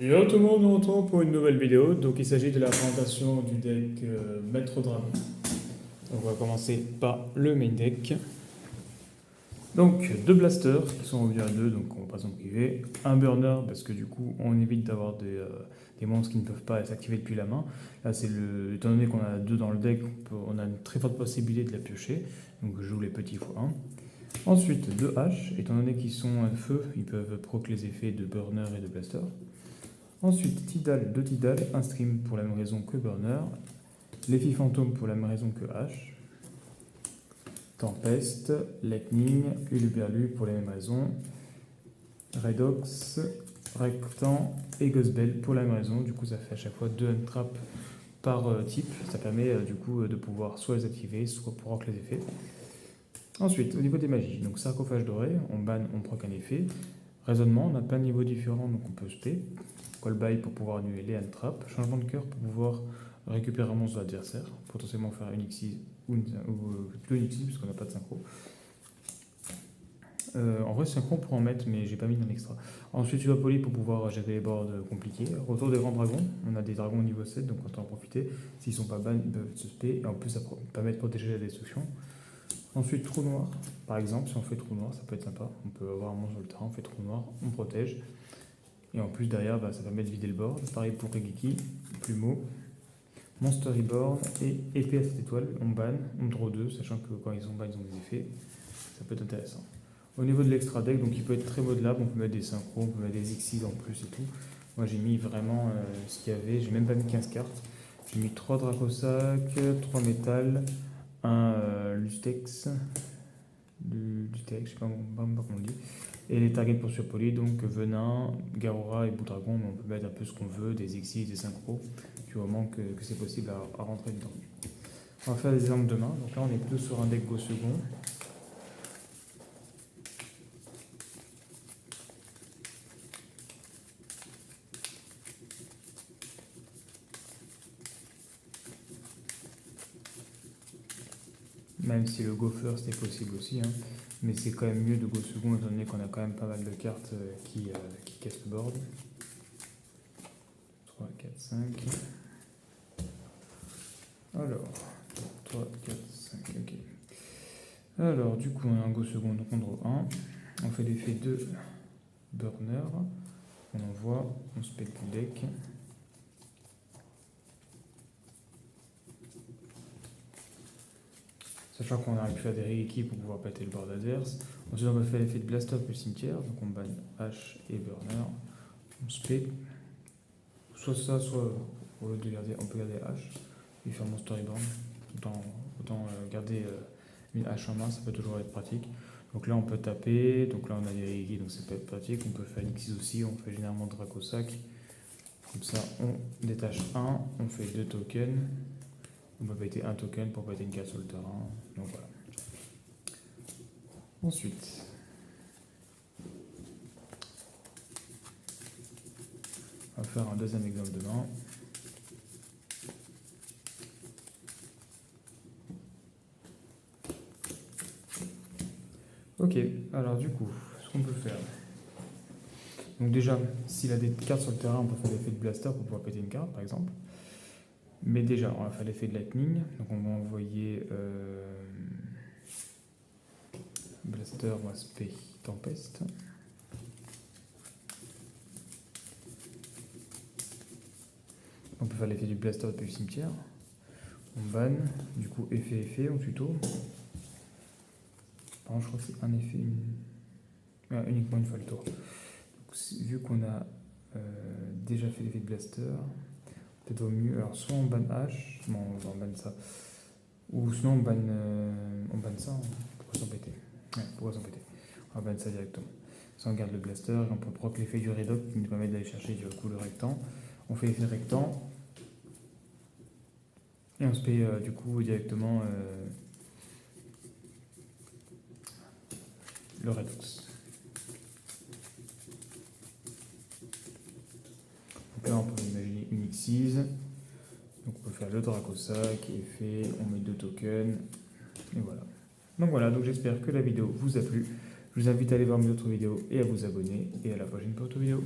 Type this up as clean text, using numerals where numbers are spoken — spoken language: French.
Yo tout le monde, on se retrouve pour une nouvelle vidéo. Donc il s'agit de la présentation du deck Maître Dragon. Donc on va commencer par le main deck. Donc deux blasters qui sont revenus à deux, donc on va pas s'en priver. Un burner parce que du coup on évite d'avoir des monstres qui ne peuvent pas s'activer depuis la main. Là c'est le, étant donné qu'on a deux dans le deck, on a une très forte possibilité de la piocher. Donc je joue les petits x1. Ensuite deux haches, étant donné qu'ils sont à feu, ils peuvent proc les effets de burner et de blaster. Ensuite, Tidal, deux Tidal, un stream pour la même raison que Burner, l'effet fantôme pour la même raison que H, Tempest, Lightning, Uluberlu pour les mêmes raisons, Redox, Rectan et Ghostbell pour la même raison. Du coup, ça fait à chaque fois deux untraps par type. Ça permet du coup de pouvoir soit les activer, soit pour rock les effets. Ensuite, au niveau des magies, donc sarcophage doré, on ban, on proc un effet. Raisonnement, on a plein de niveaux différents, donc on peut spé. Call-by pour pouvoir annuler les hand-trap. Changement de cœur pour pouvoir récupérer un monstre de l'adversaire. Potentiellement faire une Xyz ou plutôt une Xyz, puisqu'on n'a pas de synchro. En vrai, synchro, on pourrait en mettre, mais j'ai pas mis dans l'extra. Ensuite, tu vas poly pour pouvoir gérer les boards compliqués. Retour des grands dragons. On a des dragons au niveau 7, donc on peut en profiter. S'ils sont pas ban, ils peuvent se spé. Et en plus, ça permet de protéger la destruction. Ensuite, trou noir. Par exemple, si on fait trou noir, ça peut être sympa. On peut avoir un monstre sur le terrain, on fait trou noir, on protège. Et en plus, derrière, ça permet de vider le board. Pareil pour Regeki, Plumeau, Monster Reborn et épée à 7 étoiles. On ban, on draw 2, sachant que quand ils ont ban, ils ont des effets. Ça peut être intéressant. Au niveau de l'extra deck, donc il peut être très modelable. On peut mettre des synchros, on peut mettre des Xyz en plus et tout. Moi, j'ai mis vraiment ce qu'il y avait. J'ai même pas mis 15 cartes. J'ai mis 3 Dracosac, 3 métal, un Lustex, Lutex, je sais pas comment on le dit. Et les targets pour surpoly, donc Venin, Garora et Boudragon, mais on peut mettre un peu ce qu'on veut, des Xyz, des synchros, du moment que c'est possible à rentrer dedans. On va faire des exemples demain. Donc là, on est plutôt sur un deck go second. Même si le go first est possible aussi, hein. Mais c'est quand même mieux de go second, étant donné qu'on a quand même pas mal de cartes qui cassent le board. 3, 4, 5. Alors, 3, 4, 5, ok. Alors, du coup, on a un go second, donc on draw 1. On fait l'effet de burner. On envoie, on spec le deck. Sachant qu'on aurait pu faire des rééquipes pour pouvoir péter le board adverse. Ensuite, on va faire l'effet de blaster plus cimetière. Donc, on ban H et burner. On spec. Soit ça, soit au lieu de garder, on peut garder H et faire mon storyboard. Autant garder une hache en main, ça peut toujours être pratique. Donc là, on peut taper. Donc là, on a des rééquipes, donc ça peut être pratique. On peut faire une Xyz aussi. On fait généralement Dracosac. Comme ça, on détache 1. On fait 2 tokens. On peut péter un token pour péter une carte sur le terrain. Donc voilà. Ensuite, on va faire un deuxième exemple de main. Ok, alors du coup, ce qu'on peut faire. Donc déjà, s'il a des cartes sur le terrain, on peut faire l'effet de blaster pour pouvoir péter une carte, par exemple. Mais déjà, on va faire l'effet de lightning. Donc on va envoyer blaster, moi spé, tempest. On peut faire l'effet du blaster depuis le cimetière. On ban, du coup effet, on tuto. Par contre, je crois que c'est un effet, uniquement une fois le tour. Donc, vu qu'on a déjà fait l'effet de blaster, peut-être au mieux. Alors soit on ban H, non on ban ça. Ou sinon on ban ça, pourquoi s'embêter? Ouais, pourquoi s'embêter? On va ban ça directement. Ça on garde le blaster, et on peut proc l'effet du redoc qui nous permet d'aller chercher du coup le rectangle. On fait l'effet rectangle. Et on se paye du coup directement le redox. Donc là on peut imaginer une Xyz. Donc on peut faire le Dracosac, effet, on met 2 tokens. Et voilà. Donc voilà, donc j'espère que la vidéo vous a plu. Je vous invite à aller voir mes autres vidéos et à vous abonner. Et à la prochaine pour une autre vidéo.